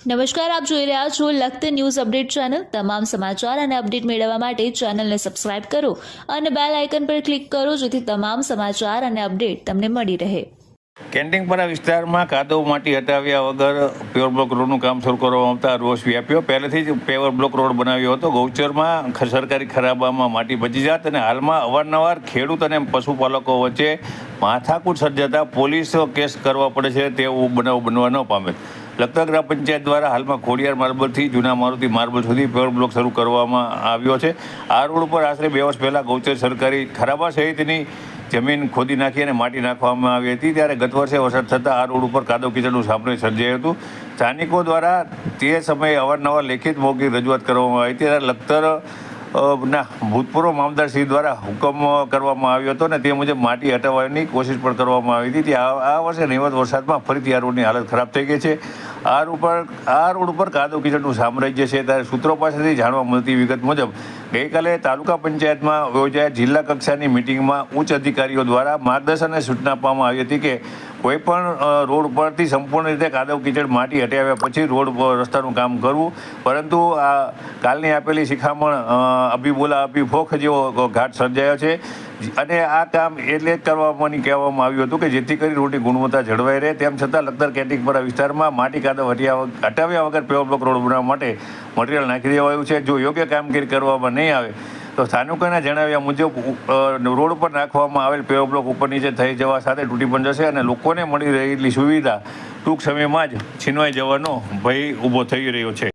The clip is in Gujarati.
નમસ્કાર, આપ જોઈ રહ્યા છો લખત ન્યૂઝ અપડેટ ચેનલ। તમામ સમાચાર અને અપડેટ મેળવવા માટે ચેનલને સબસ્ક્રાઇબ કરો અને બેલ આઇકન પર ક્લિક કરો જેથી તમામ સમાચાર અને અપડેટ તમને મળી રહે। કેન્ટિંગપરા વિસ્તારમાં કાદવ માટી હટાવ્યા વગર પેવર બ્લોક રોડનું કામ શરૂ કરવામાં આવતા રોષ વ્યાપ્યો। પહેલેથી જ પેવર બ્લોક રોડ બનાવ્યો હતો। ગૌચરમાં સરકારી ખરાબામાં માટી બચી જાત અને હાલમાં અવારનવાર ખેડૂત અને પશુપાલકો વચ્ચે માથાકૂટ સર્જાતા પોલીસ કેસ કરવા પડે છે તેવું બનાવ બનવા ન પામે। લખતર ગ્રામ પંચાયત દ્વારા હાલમાં ખોડિયાર માર્બલથી જૂના મારુતિ માર્બલ સુધી પેવર બ્લોક શરૂ કરવામાં આવ્યો છે। આ રોડ ઉપર આશરે 2 વર્ષ પહેલાં ગૌચર સરકારી ખરાબા સહિતની જમીન ખોદી નાખી અને માટી નાખવામાં આવી હતી। ત્યારે ગત વર્ષે વરસાદ થતાં આ રોડ ઉપર કાદવ કીચડનું સાંભળ્યું સર્જાયું હતું। સ્થાનિકો દ્વારા તે સમયે અવારનવાર લેખિત મૌખિક રજૂઆત કરવામાં આવી હતી। ત્યારે લખતર ના ભૂતપૂર્વ મામલતદારશ્રી દ્વારા હુકમ કરવામાં આવ્યો હતો અને તે મુજબ માટી હટાવવાની કોશિશ પણ કરવામાં આવી હતી। આ વર્ષે નહીવત વરસાદમાં ફરીથી આ રોડની હાલત ખરાબ થઈ ગઈ છે। આ રોડ ઉપર કાદવ કીચડનું સામ્રાજ્ય છે। ત્યારે સૂત્રો પાસેથી જાણવા મળતી વિગત મુજબ ગઈકાલે તાલુકા પંચાયતમાં યોજાયેલ જિલ્લા કક્ષાની મિટિંગમાં ઉચ્ચ અધિકારીઓ દ્વારા માર્ગદર્શન અને સૂચના આપવામાં આવી હતી કે કોઈપણ રોડ પરથી સંપૂર્ણ રીતે કાદવ કીચડ માટી હટાવ્યા પછી રોડ રસ્તાનું કામ કરવું, પરંતુ આ કાલની આપેલી શિખામણ અભિબોલા અભિફોખ જેવો ઘાટ સર્જાયો છે અને આ કામ એટલે જ કરવામાં કહેવામાં આવ્યું હતું કે જેથી કરી રોડની ગુણવત્તા જળવાઈ રહે। તેમ છતાં લખતર કેન્ટિંગપરા વિસ્તારમાં માટી કાદવ હટાવ્યા વગર પેવર બ્લોક રોડ બનાવવા માટે મટીરિયલ નાખી દેવાયું છે। જો યોગ્ય કામગીરી કરવામાં નહીં આવે તો સ્થાનિકોના જણાવ્યા મુજબ રોડ પર નાખવામાં આવેલ પેવર બ્લોક ઉપર નીચે થઈ જવા સાથે તૂટી પણ જશે અને લોકોને મળી રહેલી સુવિધા ટૂંક સમયમાં જ છીનવાઈ જવાનો ભય ઊભો થઈ રહ્યો છે।